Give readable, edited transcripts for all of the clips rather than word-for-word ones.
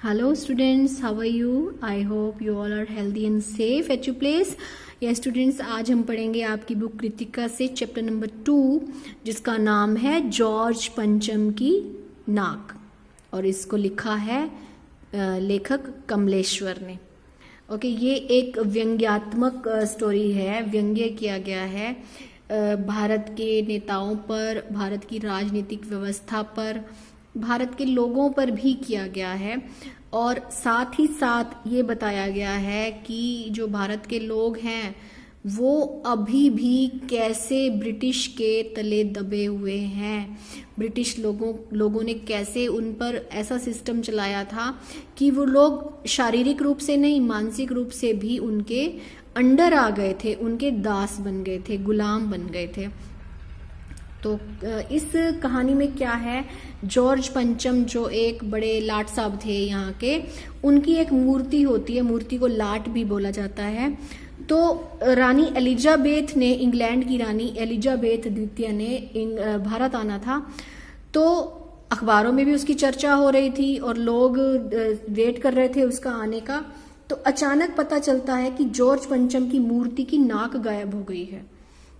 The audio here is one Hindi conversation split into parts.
Hello students, how are you? I hope you all are healthy and safe at your place. Yes students, आज हम पढ़ेंगे आपकी बुक कृतिका से चैप्टर नंबर 2 जिसका नाम है जॉर्ज पंचम की नाक और इसको लिखा है लेखक कमलेश्वर ने। ओके, ये एक व्यंग्यात्मक स्टोरी है, व्यंग्य किया गया है भारत के नेताओं पर, भारत की राजनीतिक व्यवस्था पर, भारत के लोगों पर भी किया गया है और साथ ही साथ ये बताया गया है कि जो भारत के लोग हैं वो अभी भी कैसे ब्रिटिश के तले दबे हुए हैं। ब्रिटिश लोगों ने कैसे उन पर ऐसा सिस्टम चलाया था कि वो लोग शारीरिक रूप से नहीं, मानसिक रूप से भी उनके अंडर आ गए थे, उनके दास बन गए थे, गुलाम बन गए थे। तो इस कहानी में क्या है, जॉर्ज पंचम जो एक बड़े लाट साहब थे यहाँ के, उनकी एक मूर्ति होती है, मूर्ति को लाट भी बोला जाता है। तो रानी एलिजाबेथ ने, इंग्लैंड की रानी एलिजाबेथ द्वितीय ने भारत आना था, तो अखबारों में भी उसकी चर्चा हो रही थी और लोग वेट कर रहे थे उसका आने का। तो अचानक पता चलता है कि जॉर्ज पंचम की मूर्ति की नाक गायब हो गई है।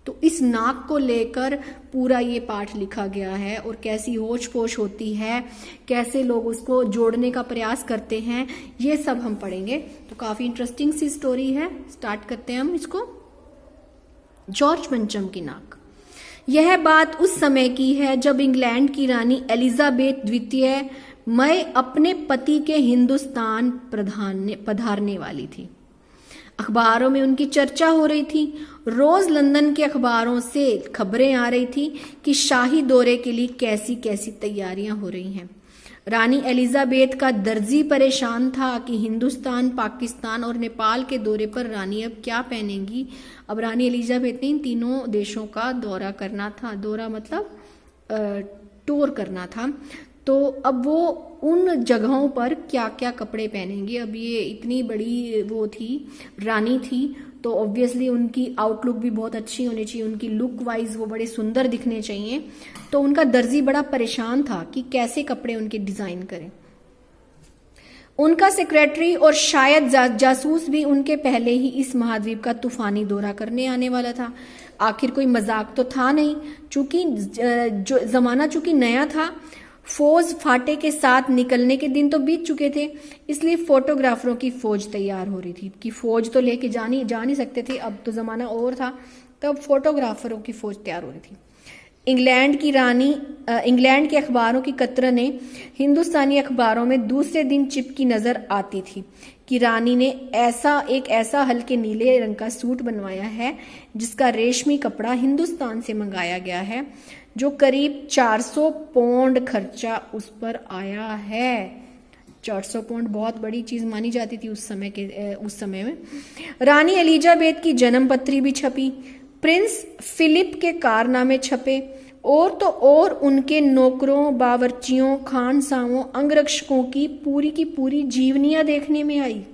तो इस नाक को लेकर पूरा ये पाठ लिखा गया है और कैसी होच पोच होती है, कैसे लोग उसको जोड़ने का प्रयास करते हैं, ये सब हम पढ़ेंगे। तो काफी इंटरेस्टिंग सी स्टोरी है। स्टार्ट करते हैं हम इसको। जॉर्ज पंचम की नाक। यह बात उस समय की है जब इंग्लैंड की रानी एलिजाबेथ द्वितीय मई अपने पति के हिंदुस्तान पधारने वाली थी। अखबारों में उनकी चर्चा हो रही थी। रोज लंदन के अखबारों से खबरें आ रही थी कि शाही दौरे के लिए कैसी कैसी तैयारियां हो रही हैं। रानी एलिजाबेथ का दर्जी परेशान था कि हिंदुस्तान, पाकिस्तान और नेपाल के दौरे पर रानी अब क्या पहनेंगी। अब रानी एलिजाबेथ ने इन तीनों देशों का दौरा करना था, दौरा मतलब टूर करना था। तो अब वो उन जगहों पर क्या क्या कपड़े पहनेंगी। अब ये इतनी बड़ी वो थी, रानी थी, तो ऑब्वियसली उनकी आउटलुक भी बहुत अच्छी होनी चाहिए, उनकी लुक वाइज वो बड़े सुंदर दिखने चाहिए। तो उनका दर्जी बड़ा परेशान था कि कैसे कपड़े उनके डिजाइन करें। उनका सेक्रेटरी और शायद जासूस भी उनके पहले ही इस महाद्वीप का तूफानी दौरा करने आने वाला था। आखिर कोई मजाक तो था नहीं, चूंकि जमाना चूंकि नया था, फौज फाटे के साथ निकलने के दिन तो बीत चुके थे, इसलिए फोटोग्राफरों की फौज तैयार हो रही थी कि फौज तो लेके जा नहीं सकते थे, अब तो जमाना और था, तब फोटोग्राफरों की फौज तैयार हो रही थी। इंग्लैंड के अखबारों की कतरने हिंदुस्तानी अखबारों में दूसरे दिन चिपकी नजर आती थी कि रानी ने एक ऐसा हल्के नीले रंग का सूट बनवाया है जिसका रेशमी कपड़ा हिंदुस्तान से मंगाया गया है, जो करीब 400 पौंड खर्चा उस पर आया है। 400 पौंड बहुत बड़ी चीज मानी जाती थी उस समय में। रानी एलिजाबेथ की जन्म पत्री भी छपी, प्रिंस फिलिप के कारनामे छपे और तो और उनके नौकरों, बावर्चियों, खानसामों, अंगरक्षकों की पूरी जीवनियां देखने में आई।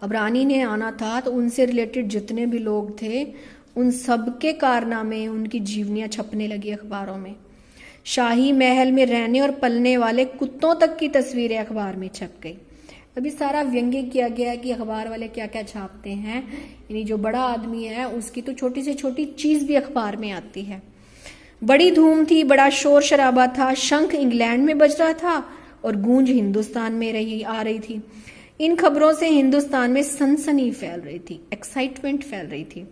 अब रानी ने आना था तो उनसे रिलेटेड जितने भी लोग थे उन सबके कारनामे, उनकी जीवनियां छपने लगी अखबारों में। शाही महल में रहने और पलने वाले कुत्तों तक की तस्वीरें अखबार में छप गई। अभी सारा व्यंग्य किया गया कि अखबार वाले क्या क्या छापते हैं, यानी जो बड़ा आदमी है उसकी तो छोटी से छोटी चीज भी अखबार में आती है। बड़ी धूम थी, बड़ा शोर शराबा था, शंख इंग्लैंड में बज रहा था और गूंज हिंदुस्तान में आ रही थी। इन खबरों से हिंदुस्तान में सनसनी फैल रही थी, एक्साइटमेंट फैल रही थी।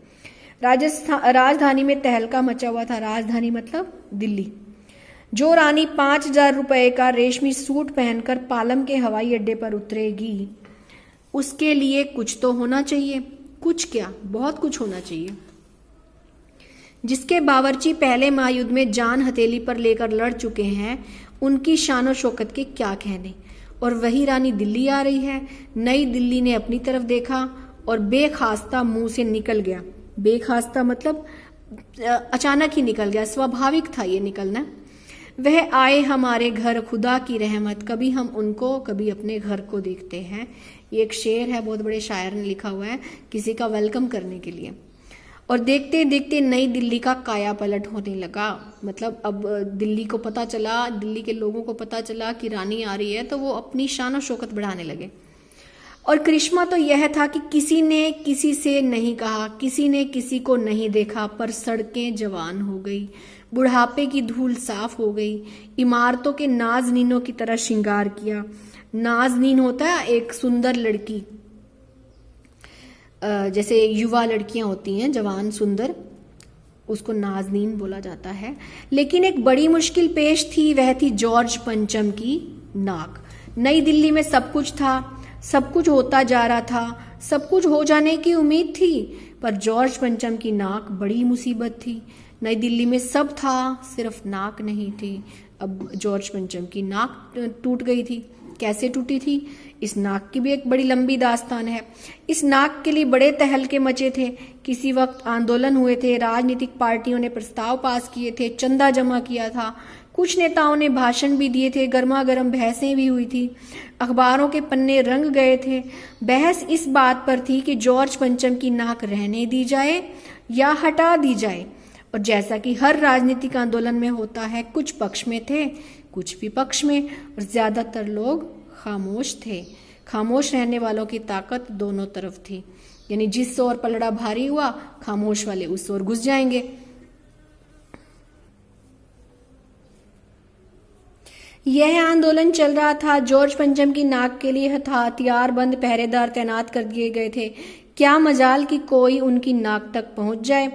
राजधानी में तहलका मचा हुआ था। राजधानी मतलब दिल्ली। जो रानी 5,000 रुपए का रेशमी सूट पहनकर पालम के हवाई अड्डे पर उतरेगी, उसके लिए कुछ तो होना चाहिए। कुछ क्या, बहुत कुछ होना चाहिए। जिसके बावर्ची पहले महायुद्ध में जान हथेली पर लेकर लड़ चुके हैं, उनकी शान और शौकत के क्या कहने। और वही रानी दिल्ली आ रही है। नई दिल्ली ने अपनी तरफ देखा और बेखास्ता मुंह से निकल गया। बेखास्ता मतलब अचानक ही निकल गया, स्वाभाविक था ये निकलना। वह आए हमारे घर खुदा की रहमत, कभी हम उनको कभी अपने घर को देखते हैं। ये एक शेर है, बहुत बड़े शायर ने लिखा हुआ है किसी का वेलकम करने के लिए। और देखते देखते नई दिल्ली का काया पलट होने लगा। मतलब अब दिल्ली को पता चला, दिल्ली के लोगों को पता चला कि रानी आ रही है, तो वो अपनी शान और शौकत बढ़ाने लगे। और करिश्मा तो यह था कि किसी ने किसी से नहीं कहा, किसी ने किसी को नहीं देखा, पर सड़कें जवान हो गई, बुढ़ापे की धूल साफ हो गई, इमारतों के नाजनीनों की तरह श्रृंगार किया। नाजनीन होता है एक सुंदर लड़की, जैसे युवा लड़कियां होती हैं जवान सुंदर, उसको नाजनीन बोला जाता है। लेकिन एक बड़ी मुश्किल पेश थी, वह थी जॉर्ज पंचम की नाक। नई दिल्ली में सब कुछ था, सब कुछ होता जा रहा था, सब कुछ हो जाने की उम्मीद थी, पर जॉर्ज पंचम की नाक बड़ी मुसीबत थी। नई दिल्ली में सब था, सिर्फ नाक नहीं थी। अब जॉर्ज पंचम की नाक टूट गई थी। कैसे टूटी थी, इस नाक की भी एक बड़ी लंबी दास्तान है। इस नाक के लिए बड़े तहलके मचे थे। किसी वक्त आंदोलन हुए थे, राजनीतिक पार्टियों ने प्रस्ताव पास किए थे, चंदा जमा किया था, कुछ नेताओं ने भाषण भी दिए थे, गर्मा गर्म बहसें भी हुई थी, अखबारों के पन्ने रंग गए थे। बहस इस बात पर थी कि जॉर्ज पंचम की नाक रहने दी जाए या हटा दी जाए। और जैसा कि हर राजनीतिक आंदोलन में होता है, कुछ पक्ष में थे, कुछ विपक्ष में, और ज्यादातर लोग खामोश थे। खामोश रहने वालों की ताकत दोनों तरफ थी, यानी जिस ओर पलड़ा भारी हुआ, खामोश वाले उस ओर घुस जाएंगे। यह आंदोलन चल रहा था। जॉर्ज पंचम की नाक के लिए हथियारबंद पहरेदार तैनात कर दिए गए थे। क्या मजाल कि कोई उनकी नाक तक पहुंच जाए।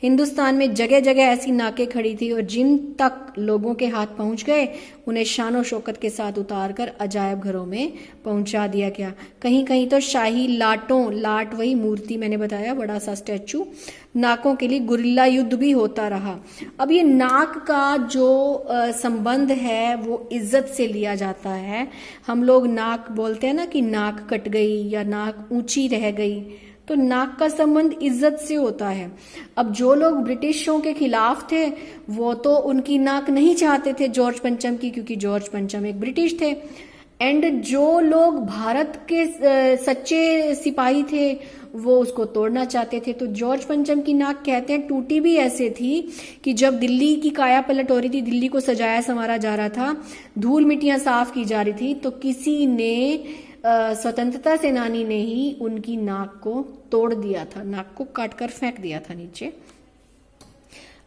हिंदुस्तान में जगह जगह ऐसी नाकें खड़ी थी, और जिन तक लोगों के हाथ पहुंच गए उन्हें शानो शौकत के साथ उतारकर अजायब घरों में पहुंचा दिया गया। कहीं कहीं तो शाही लाटों, लाट वही मूर्ति मैंने बताया, बड़ा सा स्टैचू, नाकों के लिए गुरिल्ला युद्ध भी होता रहा। अब ये नाक का जो संबंध है वो इज्जत से लिया जाता है। हम लोग नाक बोलते हैं ना कि नाक कट गई या नाक ऊंची रह गई, तो नाक का संबंध इज्जत से होता है। अब जो लोग ब्रिटिशों के खिलाफ थे वो तो उनकी नाक नहीं चाहते थे जॉर्ज पंचम की, क्योंकि जॉर्ज पंचम एक ब्रिटिश थे। एंड जो लोग भारत के सच्चे सिपाही थे वो उसको तोड़ना चाहते थे। तो जॉर्ज पंचम की नाक कहते हैं टूटी भी ऐसे थी कि जब दिल्ली की काया पलट हो रही थी, दिल्ली को सजाया संवारा जा रहा था, धूल मिट्टियां साफ की जा रही थी, तो किसी ने स्वतंत्रता सेनानी ने ही उनकी नाक को तोड़ दिया था, नाक को काटकर फेंक दिया था नीचे।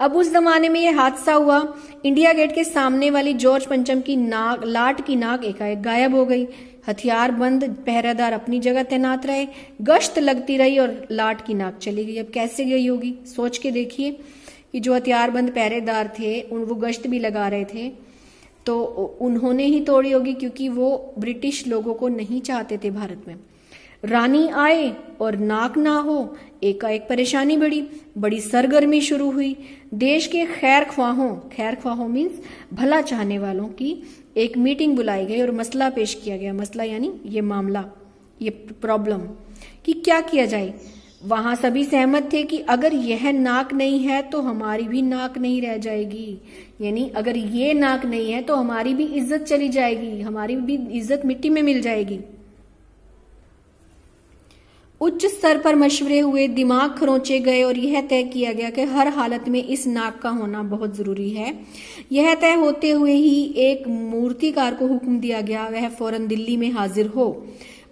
अब उस जमाने में यह हादसा हुआ, इंडिया गेट के सामने वाली जॉर्ज पंचम की नाक, लाट की नाक एकाएक गायब हो गई। हथियारबंद पहरेदार अपनी जगह तैनात रहे, गश्त लगती रही और लाट की नाक चली गई। अब कैसे गई होगी, सोच के देखिए कि जो हथियारबंद पहरेदार थे वो गश्त भी लगा रहे थे, तो उन्होंने ही तोड़ी होगी, क्योंकि वो ब्रिटिश लोगों को नहीं चाहते थे भारत में। रानी आए और नाक ना हो, एकाएक परेशानी बढ़ी, बड़ी सरगर्मी शुरू हुई। देश के खैर ख्वाहों मीन्स भला चाहने वालों की एक मीटिंग बुलाई गई और मसला पेश किया गया। मसला यानी ये मामला, ये प्रॉब्लम कि क्या किया जाए। वहां सभी सहमत थे कि अगर यह नाक नहीं है तो हमारी भी नाक नहीं रह जाएगी, यानी अगर ये नाक नहीं है तो हमारी भी इज्जत चली जाएगी, हमारी भी इज्जत मिट्टी में मिल जाएगी। उच्च स्तर पर मशवरे हुए, दिमाग खरोंचे गए और यह तय किया गया कि हर हालत में इस नाक का होना बहुत जरूरी है। यह तय होते हुए ही एक मूर्तिकार को हुक्म दिया गया वह फौरन दिल्ली में हाजिर हो।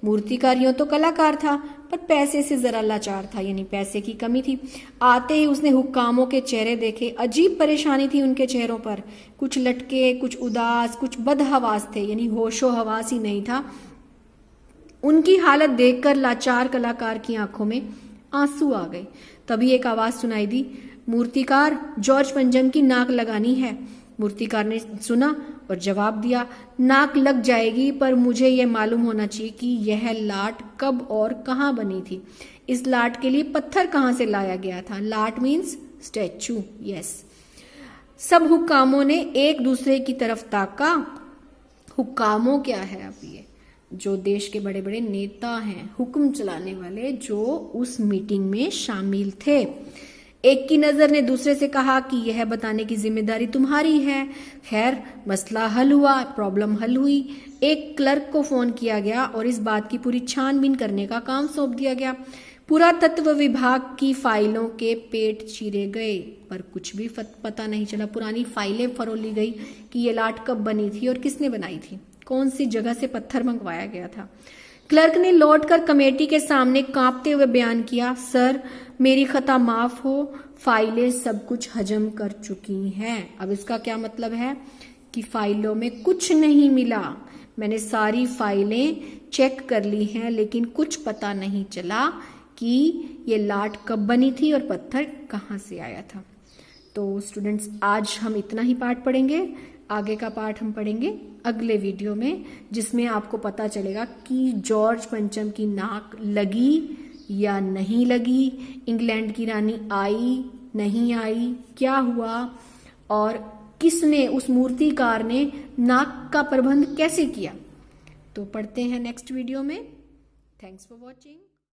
मूर्तिकार यूं तो कलाकार था, पर पैसे से जरा लाचार था, यानी पैसे की कमी थी। आते ही उसने हुक्कामों के चेहरे देखे, अजीब परेशानी थी उनके चेहरों पर, कुछ लटके, कुछ उदास, कुछ बदहवास थे, यानी होशो हवास ही नहीं था। उनकी हालत देखकर लाचार कलाकार की आंखों में आंसू आ गए। तभी एक आवाज सुनाई दी, मूर्तिकार, जॉर्ज पंचम की नाक लगानी है। मूर्तिकार ने सुना और जवाब दिया, नाक लग जाएगी, पर मुझे यह मालूम होना चाहिए कि यह लाट कब और कहाँ बनी थी। इस लाट के लिए पत्थर कहाँ से लाया गया था। लाट मीन्स स्टैचू, यस। सब हुक्कामों ने एक दूसरे की तरफ ताका। हुक्कामों क्या है, अब ये जो देश के बड़े बड़े नेता हैं, हुक्म चलाने वाले, जो उस मीटिंग में शामिल थे। एक की नजर ने दूसरे से कहा कि यह बताने की जिम्मेदारी तुम्हारी है। खैर, मसला हल हुआ, प्रॉब्लम हल हुई। एक क्लर्क को फोन किया गया और इस बात की पूरी छानबीन करने का काम सौंप दिया गया। पुरातत्व विभाग की फाइलों के पेट चीरे गए, पर कुछ भी पता नहीं चला। पुरानी फाइलें फरोली गई कि ये लाट कब बनी थी और किसने बनाई थी, कौन सी जगह से पत्थर मंगवाया गया था। क्लर्क ने लौटकर कमेटी के सामने कांपते हुए बयान किया, सर मेरी खता माफ हो, फाइलें सब कुछ हजम कर चुकी हैं। अब इसका क्या मतलब है कि फाइलों में कुछ नहीं मिला। मैंने सारी फाइलें चेक कर ली हैं, लेकिन कुछ पता नहीं चला कि ये लाट कब बनी थी और पत्थर कहाँ से आया था। तो स्टूडेंट्स आज हम इतना ही पाठ पढ़ेंगे। आगे का पाठ हम पढ़ेंगे अगले वीडियो में, जिसमें आपको पता चलेगा कि जॉर्ज पंचम की नाक लगी या नहीं लगी, इंग्लैंड की रानी आई नहीं आई, क्या हुआ और किसने, उस मूर्तिकार ने नाक का प्रबंध कैसे किया। तो पढ़ते हैं नेक्स्ट वीडियो में। Thanks for watching.